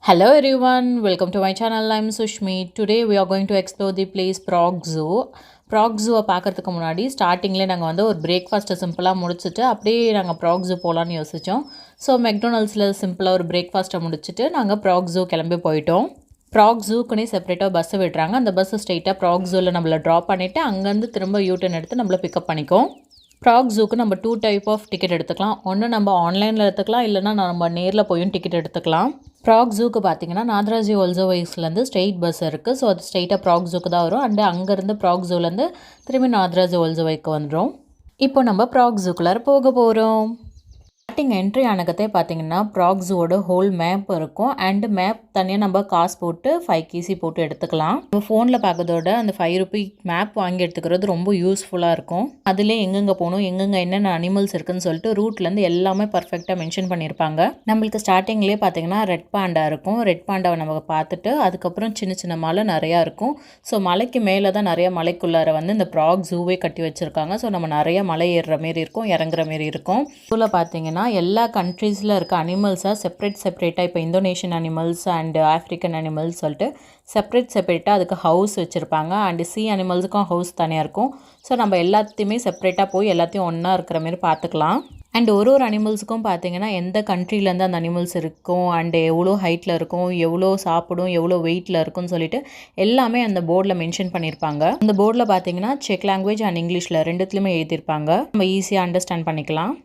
Hello everyone, welcome to my channel. I'm Sushmi. Today we are going to explore the place Prague Zoo. Prague Zoo பார்க்கறதுக்கு முன்னாடி ஸ்டார்டிங்ல நாங்க வந்து ஒரு breakfast சிம்பிளா முடிச்சிட்டு அப்படியே நாங்க Prague Zoo போலாம்னு யோசிச்சோம். ஸோ மெக்டொனால்ட்ஸ்ல சிம்பிளா ஒரு பிரேக்ஃபாஸ்ட்டை முடிச்சிட்டு நாங்க Prague Zoo கிளம்பி போயிட்டோம். Prague Zooக்குனே செப்பரேட்டாக பஸ் விடுறாங்க. அந்த பஸ் ஸ்ட்ரெயிட்டாக Prague Zooல நம்மளை ட்ராப் பண்ணிவிட்டு அங்கேருந்து திரும்ப யூட்டர்ன் எடுத்து நம்மளை பிக்கப் பண்ணிக்கும். Prague Zooக்கு நம்ம 2 டைப் ஆஃப் டிக்கெட் எடுத்துக்கலாம். ஒன்று நம்ம ஆன்லைனில் எடுத்துக்கலாம், இல்லைனா நம்ம நேரில் போயும் டிக்கெட் எடுத்துக்கலாம். Prague Zooக்கு பார்த்தீங்கன்னா நாதராஜி ஒல்சோவைஸ்லேருந்து ஸ்ட்ரெயிட் பஸ் இருக்குது. ஸோ அது ஸ்ட்ரெயிட்டாக Prague Zooக்கு தான் வரும். அண்டு அங்கேருந்து Prague Zooலேருந்து திரும்பி நாதராஜி ஒல்சோவைக்கு வந்துடும். இப்போ நம்ம Prague Zooக்குள்ளார போக போகிறோம். ஸ்டார்டிங் என்ட்ரி ஆனக்கத்தே பார்த்தீங்கன்னா Prague Zooவோட ஹோல் மேப் இருக்கும். அண்டு மேப் தனியாக நம்ம காசு போட்டு 5 கீசி போட்டு எடுத்துக்கலாம். நம்ம ஃபோனில் பார்க்கறதோட அந்த 5 ரூபி மேப் வாங்கி எடுத்துக்கிறது ரொம்ப யூஸ்ஃபுல்லாக இருக்கும். அதிலே எங்கெங்கே போகணும், எங்கெங்கே என்னென்ன அனிமல்ஸ் இருக்குன்னு சொல்லிட்டு ரூட்லேருந்து எல்லாமே பர்ஃபெக்டாக மென்ஷன் பண்ணியிருப்பாங்க. நம்மளுக்கு ஸ்டார்டிங்லேயே பார்த்தீங்கன்னா ரெட் பாண்டா இருக்கும். ரெட் பாண்டாவை நம்ம பார்த்துட்டு அதுக்கப்புறம் சின்ன சின்ன மலை நிறையா இருக்கும். ஸோ மலைக்கு மேலே தான் நிறைய மலைக்குள்ளார வந்து இந்த Prague Zooவே கட்டி வச்சுருக்காங்க. ஸோ நம்ம நிறைய மலை ஏறுற மாரி இருக்கும், இறங்குற மாரி இருக்கும். இதில் பார்த்தீங்கன்னா எல்லா கண்ட்ரீஸில் இருக்க அனிமல்ஸாக செப்பரேட்டாக இப்போ Indonesian animals and African animals சொல்லிட்டு செப்பரேட்டாக அதுக்கு ஹவுஸ் வச்சுருப்பாங்க. அண்டு அனிமல்ஸுக்கும் ஹவுஸ் தனியாக இருக்கும். ஸோ நம்ம எல்லாத்தையுமே செப்பரேட்டாக போய் எல்லாத்தையும் ஒன்றா இருக்கிற மாரி பார்த்துக்கலாம். அண்ட் ஒரு அனிமல்ஸுக்கும் பார்த்தீங்கன்னா எந்த கண்ட்ரிலேருந்து அந்த அனிமல்ஸ் இருக்கும், அண்டு எவ்வளோ ஹைட்டில் இருக்கும், எவ்வளோ சாப்பிடும், எவ்வளோ வெயிட்டில் இருக்கும்னு சொல்லிட்டு எல்லாமே அந்த போர்டில் மென்ஷன் பண்ணியிருப்பாங்க. அந்த போர்டில் பார்த்தீங்கன்னா செக் லாங்குவேஜ் அண்ட் இங்கிலீஷில் ரெண்டுத்துலையுமே எழுதியிருப்பாங்க. நம்ம ஈஸியாக அண்டர்ஸ்டாண்ட் பண்ணிக்கலாம்.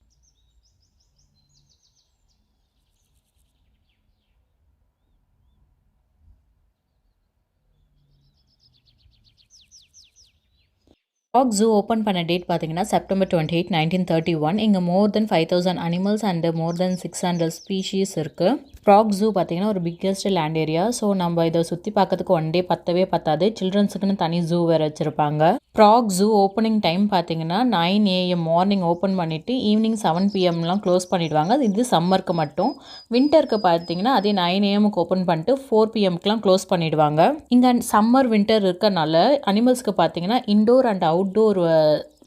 Prague Zoo ஓப்பன் பண்ண டேட் பார்த்தீங்கன்னா செப்டம்பர் 28, 1931. இங்கே மோர் தென் 5000 animals and more then 600 species இருக்குது. Prague Zoo பார்த்தீங்கன்னா ஒரு பிக்கெஸ்ட் லேண்ட் ஏரியா. ஸோ நம்ம இதை சுற்றி பார்க்கறதுக்கு ஒன் டே பத்தவே பத்தாது. சில்ட்ரன்ஸுக்குன்னு தனி ஜூ வேறு வச்சுருப்பாங்க. Prague Zoo ஓப்பனிங் டைம் பார்த்தீங்கன்னா 9 AM மார்னிங் ஓப்பன் பண்ணிவிட்டு ஈவினிங் 7 PMலாம் க்ளோஸ் பண்ணிவிடுவாங்க. இது சம்மருக்கு மட்டும். வின்டருக்கு பார்த்தீங்கன்னா அதே 9 AMக்கு ஓப்பன் பண்ணிட்டு 4 PMக்குலாம் க்ளோஸ் பண்ணிவிடுவாங்க. இங்கே சம்மர் வின்டர் இருக்கனால அனிமல்ஸ்க்கு பார்த்தீங்கன்னா indoor and outdoor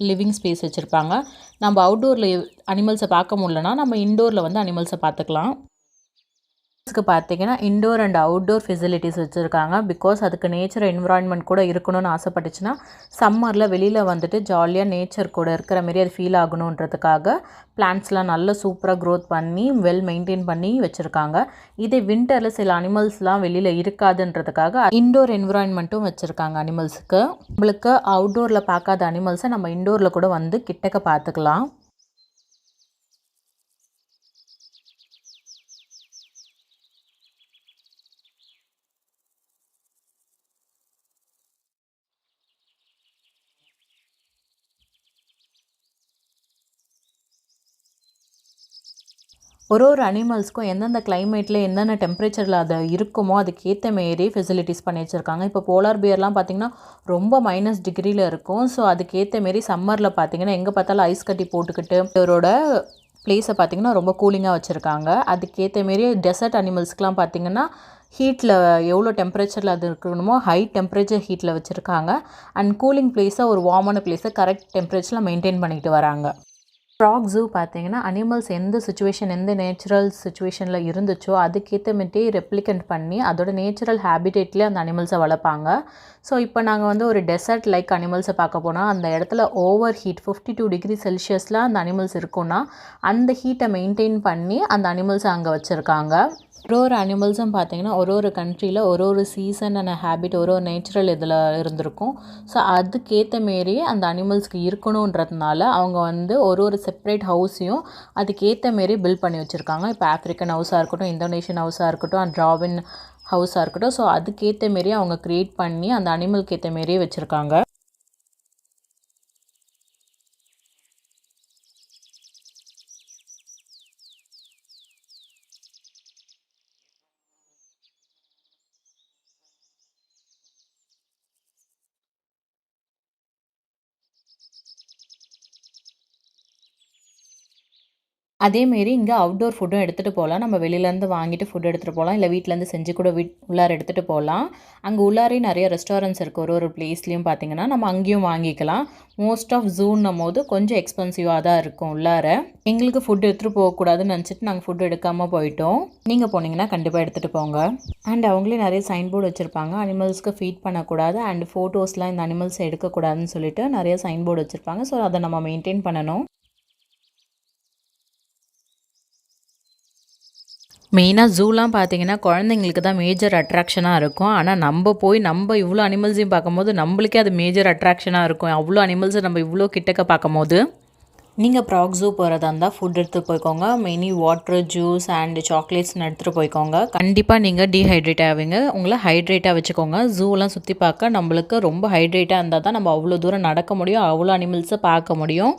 living space வச்சுருப்பாங்க. நம்ம அவுட்டோரில் அனிமல்ஸை பார்க்க முடியலனா நம்ம இன்டோரில் வந்து அனிமல்ஸை பார்த்துக்கலாம். பார்த்தீங்கன்னா இன்டோர் அண்ட் அவுட்டோர் ஃபெசிலிட்டிஸ் வச்சுருக்காங்க. பிகாஸ் அதுக்கு நேச்சர் என்விரான்மெண்ட் கூட இருக்கணும்னு ஆசைப்பட்டுச்சுன்னா சம்மரில் வெளியில் வந்துட்டு ஜாலியாக நேச்சர் கூட இருக்கிற மாரி அது ஃபீல் ஆகணுன்றதுக்காக பிளான்ட்ஸ்லாம் நல்லா சூப்பராக க்ரோத் பண்ணி வெல் மெயின்டைன் பண்ணி வச்சுருக்காங்க. இதே வின்டரில் சில அனிமல்ஸ்லாம் வெளியில் இருக்காதுன்றதுக்காக இன்டோர் என்விரான்மெண்ட்டும் வச்சுருக்காங்க அனிமல்ஸுக்கு. நம்மளுக்கு அவுட்டோரில் பார்க்காத அனிமல்ஸை நம்ம இன்டோரில் கூட வந்து கிட்டக்க பார்த்துக்கலாம். ஒரு அனிமல்ஸ்க்கும் எந்தெந்த கிளைமேட்டில் என்னென்ன டெம்பரேச்சரில் அது இருக்குமோ அதுக்கேற்ற மாரி ஃபெசிலிட்டிஸ் பண்ணி வச்சுருக்காங்க. இப்போ போலார் பியர்லாம் பார்த்திங்கன்னா ரொம்ப -டிகிரியில் இருக்கும். ஸோ அதுக்கேற்ற மாரி சம்மரில் பார்த்திங்கன்னா எங்கே பார்த்தாலும் ஐஸ் கட்டி போட்டுக்கிட்டு இவரோட பிளேஸை பார்த்திங்கன்னா ரொம்ப கூலிங்காக வச்சுருக்காங்க. அதுக்கேற்ற மாரி டெசர்ட் அனிமல்ஸ்க்கெலாம் பார்த்திங்கன்னா ஹீட்டில் எவ்வளோ டெம்பரேச்சரில் அது இருக்கணுமோ ஹை டெம்பரேச்சர் ஹீட்டில் வச்சுருக்காங்க. அண்ட் கூலிங் பிளேஸை ஒரு வார்மான பிளேஸை கரெக்ட் டெம்பரேச்சரில் மெயின்டைன் பண்ணிட்டு வராங்க. Prague Zoo பார்த்தீங்கன்னா அனிமல்ஸ் எந்த நேச்சுரல் சுச்சுவேஷனில் இருந்துச்சோ அதுக்கேற்ற மாரி ரெப்ளிகண்ட் பண்ணி அதோட நேச்சுரல் ஹேபிடேட்லேயே அந்த அனிமல்ஸை வளர்ப்பாங்க. ஸோ இப்போ நாங்கள் வந்து ஒரு டெசர்ட் லைக் அனிமல்ஸை பார்க்க போனால் அந்த இடத்துல ஓவர் ஹீட் 52 டிகிரி செல்சியஸில் அந்த அனிமல்ஸ் இருக்குன்னா அந்த ஹீட்டை மெயின்டைன் பண்ணி அந்த அனிமல்ஸை அங்கே வச்சுருக்காங்க. ஒரு அனிமல்ஸும் பார்த்தீங்கன்னா ஒரு கண்ட்ரியில் ஒரு சீசன் அண்ட் ஹேபிட் ஒரு நேச்சுரல் இதில் இருந்திருக்கும். ஸோ அதுக்கேற்ற மாரி அந்த அனிமல்ஸ்க்கு இருக்கணுன்றதுனால அவங்க வந்து ஒரு செப்பரேட் ஹவுஸையும் அதுக்கேற்ற மாரி பில்ட் பண்ணி வச்சுருக்காங்க. இப்போ ஆஃப்ரிக்கன் ஹவுஸாக இருக்கட்டும், இந்தோனேஷியன் ஹவுஸாக இருக்கட்டும், அண்ட் ட்ராவின் ஹவுஸாக இருக்கட்டும். ஸோ அதுக்கேற்ற மாரி அவங்க க்ரியேட் பண்ணி அந்த அனிமலுக்கு ஏற்ற மாரியே வச்சுருக்காங்க. அதேமாரி இங்கே அவுட்டோர் ஃபுட்டும் எடுத்துகிட்டு போகலாம். நம்ம வெளியிலேருந்து வாங்கிட்டு ஃபுட் எடுத்துகிட்டு போகலாம். இல்லை வீட்டிலேருந்து செஞ்சு கூட உள்ளார எடுத்துகிட்டு போகலாம். அங்கே உள்ளாரே நிறைய ரெஸ்டாரண்ட்ஸ் இருக்குது. ஒரு பிளேஸ்லேயும் பார்த்தீங்கன்னா நம்ம அங்கேயும் வாங்கிக்கலாம். மோஸ்ட் ஆஃப் ஜூன்னும் போது கொஞ்சம் எக்ஸ்பென்சிவாக தான் இருக்கும் உள்ளார. எங்களுக்கு ஃபுட் எடுத்துகிட்டு போகக்கூடாதுன்னு நினச்சிட்டு நாங்கள் ஃபுட் எடுக்காமல் போயிட்டோம். நீங்கள் போனீங்கன்னா கண்டிப்பாக எடுத்துகிட்டு போங்க. அண்ட் அவங்களே நிறைய சைன் போர்டு வச்சுருப்பாங்க. அனிமல்ஸ்க்கு ஃபீட் பண்ணக்கூடாது அண்ட் ஃபோட்டோஸ்லாம் இந்த அனிமல்ஸ் எடுக்கக்கூடாதுன்னு சொல்லிட்டு நிறைய சைன் போர்டு வச்சுருப்பாங்க. ஸோ அதை நம்ம மெயின்டைன் பண்ணணும். மெயினாக ஜூலாம் பார்த்தீங்கன்னா குழந்தைங்களுக்கு தான் மேஜர் அட்ராக்ஷனாக இருக்கும். ஆனால் நம்ம இவ்வளோ அனிமல்ஸையும் பார்க்கும்போது நம்மளுக்கே அது மேஜர் அட்ராக்ஷனாக இருக்கும். அவ்வளோ அனிமல்ஸை நம்ம இவ்வளோ கிட்டக்க பார்க்கும்போது. நீங்கள் ப்ராக் ஜூ போகிறதா இருந்தால் ஃபுட் எடுத்துகிட்டு போய்க்கோங்க. மெனி வாட்ரு, ஜூஸ் அண்ட் சாக்லேட்ஸ்னு எடுத்துகிட்டு போய்க்கோங்க. கண்டிப்பாக நீங்கள் டீஹைட்ரேட் ஆவீங்க. உங்களை ஹைட்ரேட்டாக வச்சுக்கோங்க. ஜூலாம் சுற்றி பார்க்க நம்மளுக்கு ரொம்ப ஹைட்ரேட்டாக இருந்தால் தான் நம்ம அவ்வளோ தூரம் நடக்க முடியும், அவ்வளோ அனிமல்ஸை பார்க்க முடியும்.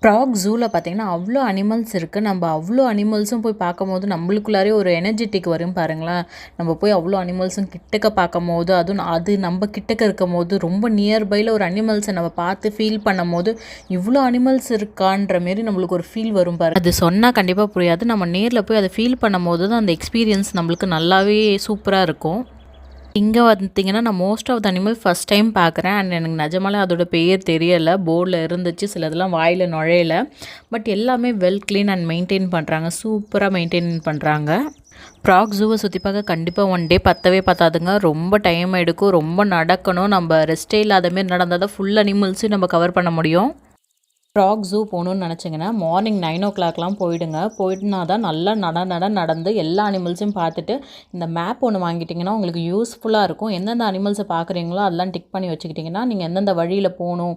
ப்ராக் ஜூவில் பார்த்திங்கன்னா அவ்வளோ அனிமல்ஸ் இருக்குது. நம்ம அவ்வளோ அனிமல்ஸும் போய் பார்க்கும்போது நம்மளுக்குள்ளாரே ஒரு எனர்ஜெட்டிக் வரும் பாருங்களேன். நம்ம போய் அவ்வளோ அனிமல்ஸும் கிட்டக்க பார்க்கும்போது, அதுவும் அது நம்ம கிட்டக்க இருக்கும் போது ரொம்ப நியர்பையில் ஒரு அனிமல்ஸை நம்ம பார்த்து ஃபீல் பண்ணும் போது இவ்வளோ அனிமல்ஸ் இருக்கான்ற மாரி நம்மளுக்கு ஒரு ஃபீல் வரும் பாரு. அது சொன்னால் கண்டிப்பாக புரியாது. நம்ம நேரில் போய் அதை ஃபீல் பண்ணும் போது தான் அந்த எக்ஸ்பீரியன்ஸ் நம்மளுக்கு நல்லாவே சூப்பராக இருக்கும். இங்கே பார்த்தீங்கன்னா நான் most of the animal first time பார்க்குறேன். அண்ட் எனக்கு நிஜமாலே அதோட பெயர் தெரியலை. போர்டில் இருந்துச்சு, சிலதெல்லாம் வாயில் நுழையலை. பட் எல்லாமே வெல் க்ளீன் அண்ட் மெயின்டைன் பண்ணுறாங்க. சூப்பராக மெயின்டைன் பண்ணுறாங்க. ப்ராக் ஜூவை சுற்றி பார்க்க கண்டிப்பாக ஒன் டே பத்தவே பத்தாதுங்க. ரொம்ப டைம் எடுக்கும், ரொம்ப நடக்கணும். நம்ம ரெஸ்ட்டே இல்லாத மாரி நடந்தால் தான் ஃபுல் அனிமல்ஸையும் நம்ம கவர் பண்ண முடியும். ப்ராக் ஜூ போகணுன்னு நினச்சிங்கன்னா மார்னிங் 9 போயிடுங்க. போயிட்டுனா தான் நல்லா நடந்து எல்லா அனிமல்ஸையும் பார்த்துட்டு இந்த மேப் ஒன்று வாங்கிட்டிங்கன்னா உங்களுக்கு யூஸ்ஃபுல்லாக இருக்கும். எந்தெந்த அனிமல்ஸை பார்க்குறீங்களோ அதெல்லாம் டிக் பண்ணி வச்சுக்கிட்டிங்கன்னா நீங்கள் எந்தெந்த வழியில் போகணும்,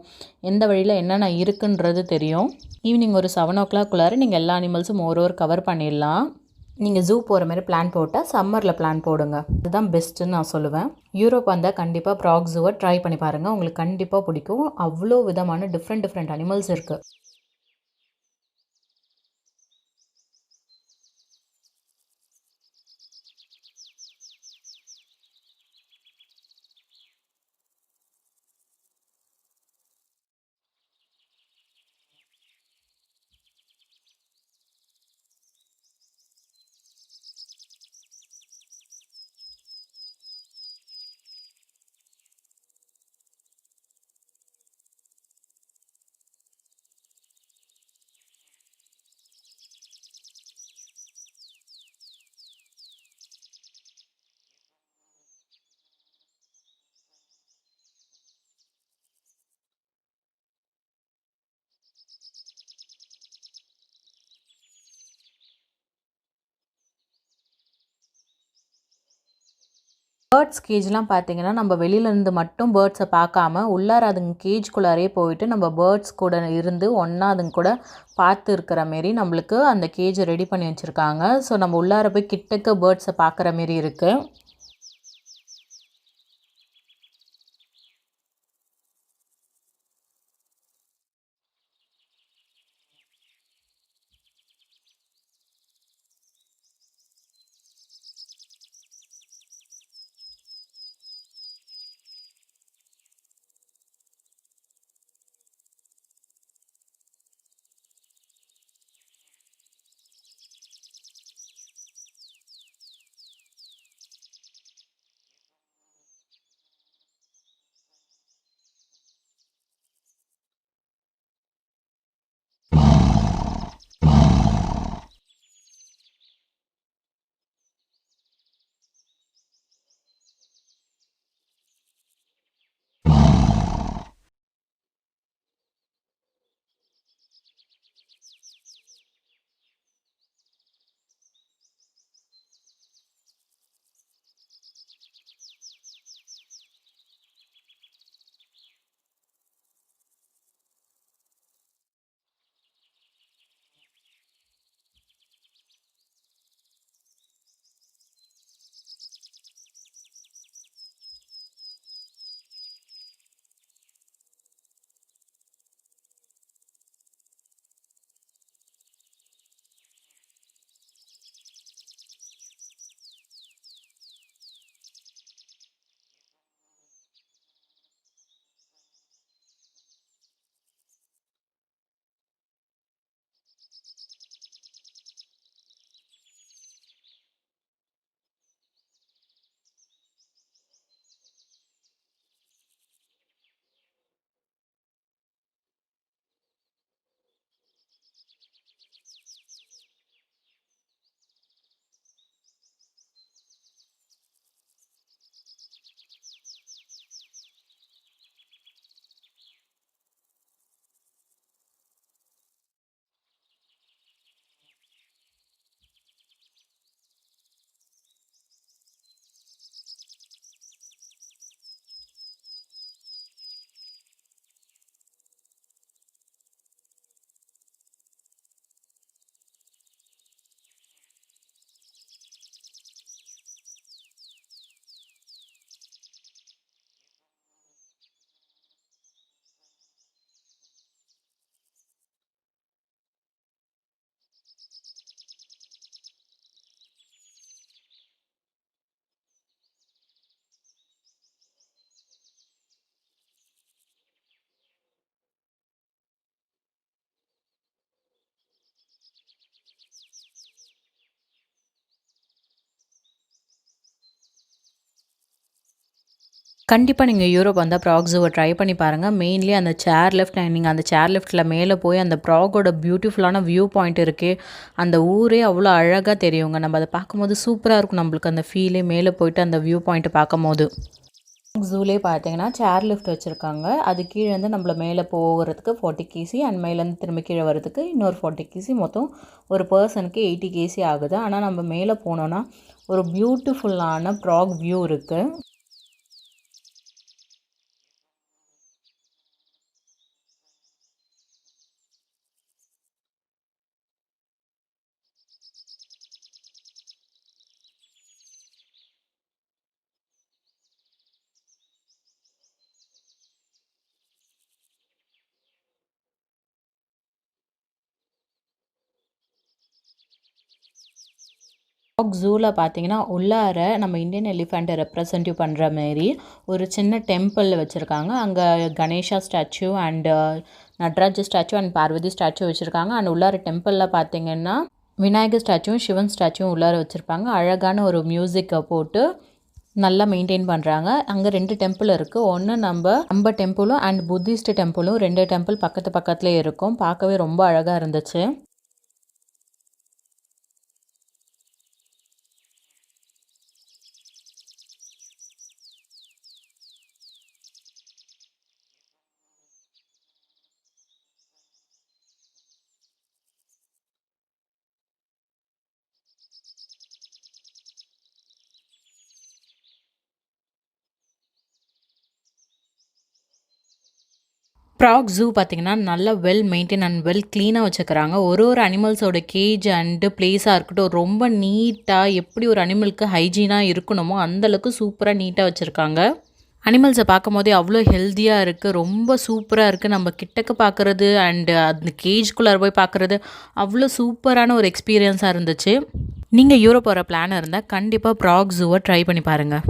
எந்த வழியில் என்னென்ன இருக்குன்றது தெரியும். ஈவினிங் ஒரு 7 நீங்கள் எல்லா அனிமல்ஸும் ஓவர் கவர் பண்ணிடலாம். நீங்கள் ஜூ போகிற மாதிரி பிளான் போட்டால் சம்மரில் பிளான் போடுங்க. இதுதான் பெஸ்ட்டுன்னு நான் சொல்லுவேன். யூரோப் வந்தால் கண்டிப்பாக ப்ராக் ஜூவை ட்ரை பண்ணி பாருங்கள். உங்களுக்கு கண்டிப்பாக பிடிக்கும். அவ்வளோ விதமான டிஃப்ரெண்ட் அனிமல்ஸ் இருக்குது. பேர்ட்ஸ் கேஜ்லாம் பார்த்தீங்கன்னா நம்ம வெளியிலேருந்து மட்டும் பேர்ட்ஸை பார்க்காம உள்ளார அதுங்க கேஜ்குள்ளாரே போயிட்டு நம்ம பேர்ட்ஸ் கூட இருந்து ஒன்றா அதுங்க கூட பார்த்து இருக்கிற மாரி நம்மளுக்கு அந்த கேஜை ரெடி பண்ணி வச்சுருக்காங்க. ஸோ நம்ம உள்ளார போய் கிட்டக்க பேர்ட்ஸை பார்க்குற மாரி இருக்குது. கண்டிப்பா நீங்க யூரோப் வந்தா ப்ராக் ஜூவ ட்ரை பண்ணி பாருங்க. மெயின்லி அந்த சேர் லிஃப்ட் நீங்க அந்த சேர் லிஃப்ட்ல மேல போய் அந்த ப்ராகோட பியூட்டிஃபுல்லான வியூ பாயிண்ட் இருக்கே, அந்த ஊரே அவ்வளோ அழகா தெரியுங்க. நம்ம அத பார்க்கும்போது சூப்பரா இருக்கும் நம்மளுக்கு அந்த ஃபீலே மேல போயிட்டு அந்த வியூ பாயிண்ட்ட பார்க்கும்போது. ஜூலே பார்த்தீங்கன்னா சேர் லிஃப்ட் வச்சுருக்காங்க. அது கீழேருந்து நம்மள மேலே போகிறதுக்கு 40 கேசி அண்ட் மேலேருந்து திரும்ப கீழே வரதுக்கு இன்னொரு 40 கேசி மொத்தம் ஒரு பர்சனுக்கு 80 கேசி ஆகுது. ஆனால் நம்ம மேலே போனோன்னா ஒரு பியூட்டிஃபுல்லான ப்ராக் வியூ இருக்குது. ப்ராக் ஜூவில் பார்த்தீங்கன்னா உள்ளார நம்ம இந்தியன் எலிஃபெண்ட்டை ரெப்ரசன்டிவ் பண்ணுற மாரி ஒரு சின்ன டெம்பிள் வச்சுருக்காங்க. அங்கே Ganesha statue and Nataraj statue and Parvati statue வச்சுருக்காங்க. அண்ட் உள்ளார டெம்பிளில் பார்த்தீங்கன்னா விநாயகர் ஸ்டாச்சுவும் சிவன் ஸ்டாச்சுவும் உள்ளார வச்சுருப்பாங்க. அழகான ஒரு மியூசிக்கை போட்டு நல்லா மெயின்டைன் பண்ணுறாங்க. அங்கே 2 டெம்பிள் இருக்குது. ஒன்று நம்ம டெம்பிளும் அண்ட் புத்திஸ்ட் டெம்பிளும் 2 டெம்பிள் பக்கத்து பக்கத்துலேயே இருக்கும். பார்க்கவே ரொம்ப அழகாக இருந்துச்சு. ப்ராக் ஜூ பார்த்திங்கன்னா நல்லா வெல் மெயின்டைன் அண்ட் வெல் க்ளீனாக வச்சுக்கிறாங்க. ஒரு அனிமல்ஸோட கேஜ் அண்டு பிளேஸாக இருக்கட்டும் ரொம்ப நீட்டாக எப்படி ஒரு அனிமலுக்கு ஹைஜீனாக இருக்கணுமோ அந்தளவுக்கு சூப்பராக நீட்டாக வச்சுருக்காங்க. அனிமல்ஸை பார்க்கும் போதே அவ்வளோ ஹெல்த்தியாக இருக்குது, ரொம்ப சூப்பராக இருக்குது. நம்ம கிட்டக்க பார்க்குறது அண்டு அந்த கேஜ்குள்ளார போய் பார்க்குறது அவ்வளோ சூப்பரான ஒரு எக்ஸ்பீரியன்ஸாக இருந்துச்சு. நீங்கள் யூரோப் போகிற பிளான் இருந்தால் கண்டிப்பாக ப்ராக் ஜூவை ட்ரை பண்ணி பாருங்கள்.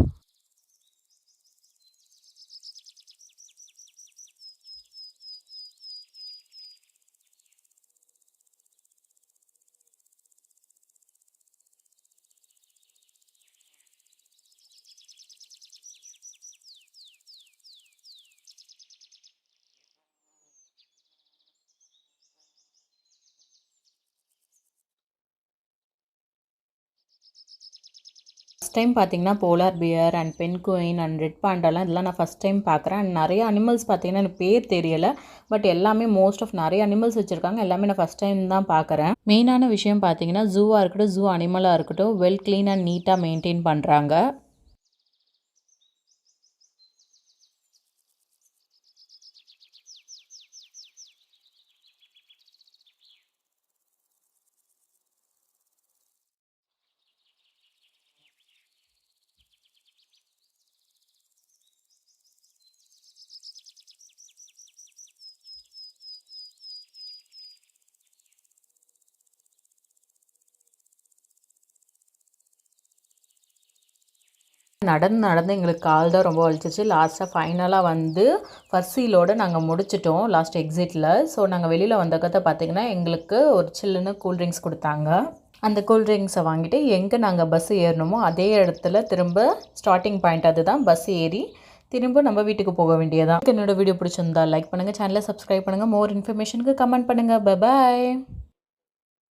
ஃபஸ்ட் டைம் பார்த்தீங்கன்னா polar bear and penguin and red பாண்டாலாம் இதெல்லாம் நான் ஃபஸ்ட் டைம் பார்க்குறேன். அண்ட் நிறைய அனிமல்ஸ் பார்த்தீங்கன்னா எனக்கு பேர் தெரியலை, பட் எல்லாமே மோஸ்ட் ஆஃப் நிறைய அனிமல்ஸ் வச்சுருக்காங்க. எல்லாமே நான் ஃபஸ்ட் டைம் தான் பார்க்குறேன். மெயினான விஷயம் பார்த்தீங்கன்னா ஜூவாக இருக்கட்டும் ஜூ அனிமலாக இருக்கட்டும் வெல் க்ளீன் அண்ட் நீட்டாக மெயின்டைன் பண்ணுறாங்க. நடந்து எங்களுக்கு கால் தான் ரொம்ப வலிச்சிச்சு. லாஸ்ட்டாக ஃபைனலாக வந்து ஃபர்ஸ்ட் சீலோடு நாங்கள் முடிச்சிட்டோம் லாஸ்ட் எக்ஸிட்டில். ஸோ நாங்கள் வெளியில் வந்தக்கத்தை பார்த்திங்கன்னா எங்களுக்கு ஒரு சில்லுன்னு கூல்ட்ரிங்க்ஸ் கொடுத்தாங்க. அந்த கூல்ட்ரிங்க்ஸை வாங்கிட்டு எங்கே நாங்கள் பஸ் ஏறணுமோ அதே இடத்துல திரும்ப ஸ்டார்டிங் பாயிண்ட் அதுதான் பஸ் ஏறி திரும்ப நம்ம வீட்டுக்கு போக வேண்டியதான். என்னோட வீடியோ பிடிச்சிருந்தா லைக் பண்ணுங்கள், சேனலை சப்ஸ்கிரைப் பண்ணுங்கள், மோர் இன்ஃபர்மேஷனுக்கு கமெண்ட் பண்ணுங்கள். Bye bye.